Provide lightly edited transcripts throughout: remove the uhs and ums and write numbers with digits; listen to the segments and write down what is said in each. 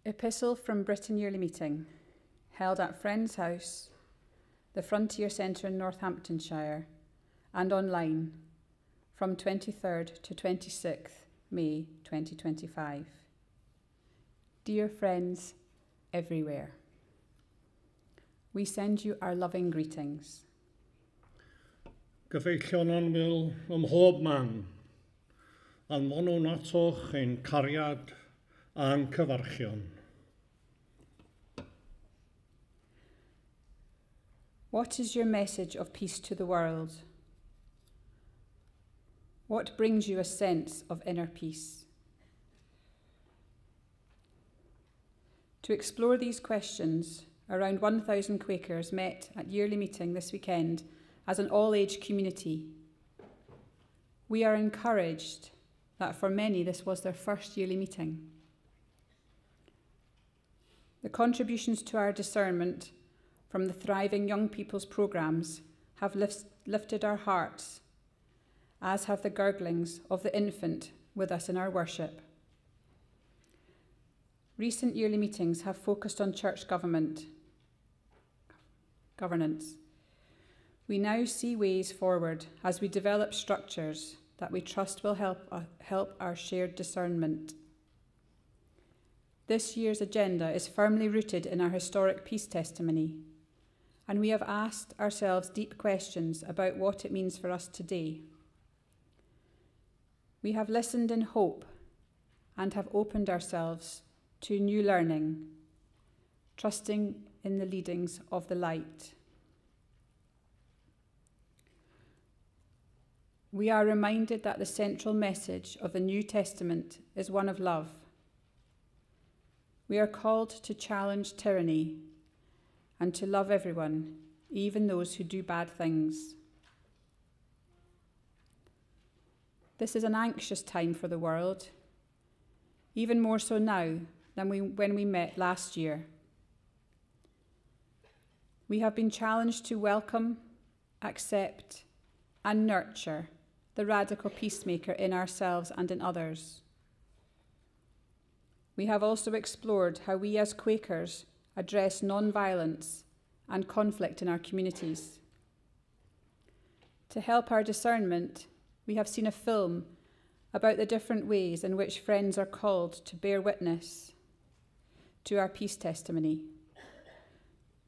Epistle from Britain Yearly Meeting, held at Friends House, the Frontier Centre in Northamptonshire, and online from 23rd to 26th May 2025. Dear friends everywhere, we send you our loving greetings. Gyfeillion yn wil ym mhob man, anfonwn atoch ein cariad a'n cyfarchion. What is your message of peace to the world? What brings you a sense of inner peace? To explore these questions, around 1,000 Quakers met at yearly meeting this weekend as an all-age community. We are encouraged that for many this was their first yearly meeting. The contributions to our discernment from the thriving young people's programmes have lifted our hearts, as have the gurglings of the infant with us in our worship. Recent yearly meetings have focused on church governance. We now see ways forward as we develop structures that we trust will help our shared discernment. This year's agenda is firmly rooted in our historic peace testimony, and we have asked ourselves deep questions about what it means for us today. We have listened in hope and have opened ourselves to new learning, trusting in the leadings of the light. We are reminded that the central message of the New Testament is one of love. We are called to challenge tyranny and to love everyone, even those who do bad things. This is an anxious time for the world, even more so now than when we met last year. We have been challenged to welcome, accept, and nurture the radical peacemaker in ourselves and in others. We have also explored how we as Quakers address non-violence and conflict in our communities. To help our discernment, we have seen a film about the different ways in which friends are called to bear witness to our peace testimony.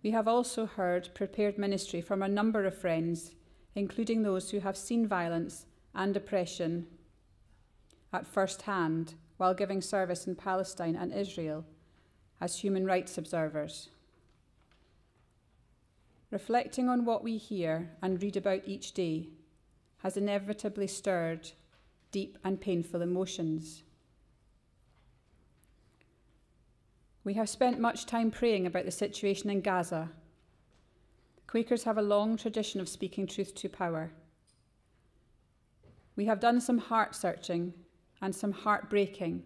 We have also heard prepared ministry from a number of friends, including those who have seen violence and oppression at first hand while giving service in Palestine and Israel as human rights observers. Reflecting on what we hear and read about each day has inevitably stirred deep and painful emotions. We have spent much time praying about the situation in Gaza. Quakers have a long tradition of speaking truth to power. We have done some heart-searching and some heartbreaking,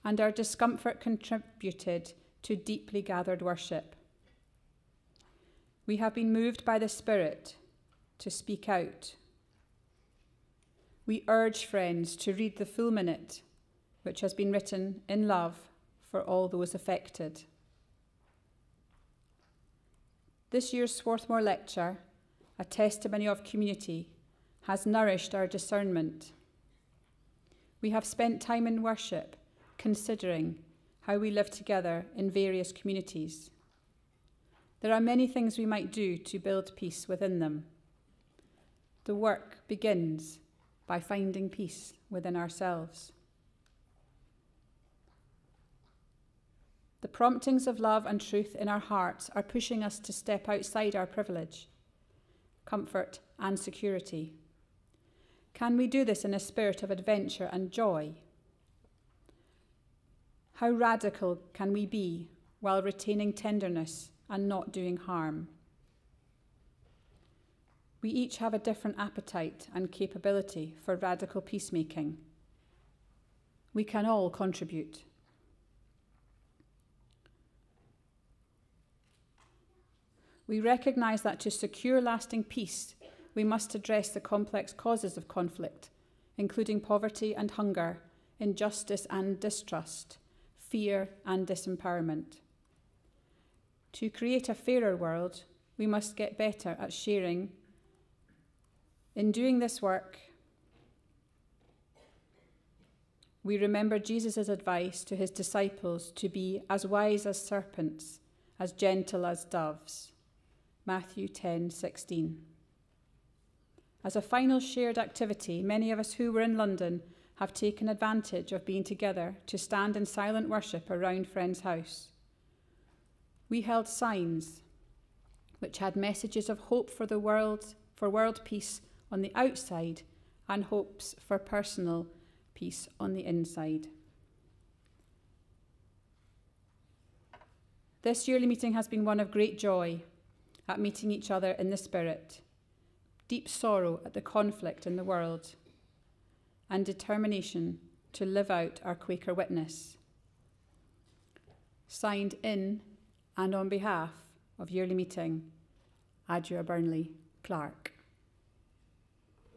and our discomfort contributed to deeply gathered worship. We have been moved by the Spirit to speak out. We urge friends to read the full minute, which has been written in love for all those affected. This year's Swarthmore Lecture, a testimony of community, has nourished our discernment. We have spent time in worship, considering how we live together in various communities. There are many things we might do to build peace within them. The work begins by finding peace within ourselves. The promptings of love and truth in our hearts are pushing us to step outside our privilege, comfort, and security. Can we do this in a spirit of adventure and joy? How radical can we be while retaining tenderness and not doing harm? We each have a different appetite and capability for radical peacemaking. We can all contribute. We recognise that to secure lasting peace, we must address the complex causes of conflict, including poverty and hunger, injustice and distrust, fear and disempowerment. To create a fairer world, we must get better at sharing. In doing this work, we remember Jesus' advice to his disciples to be as wise as serpents, as gentle as doves. Matthew 10:16. As a final shared activity, many of us who were in London have taken advantage of being together to stand in silent worship around Friend's house. We held signs which had messages of hope for the world, for world peace on the outside, and hopes for personal peace on the inside. This yearly meeting has been one of great joy at meeting each other in the Spirit, deep sorrow at the conflict in the world, and determination to live out our Quaker witness. Signed in and on behalf of yearly meeting, Adwoa Burnley, Clerk.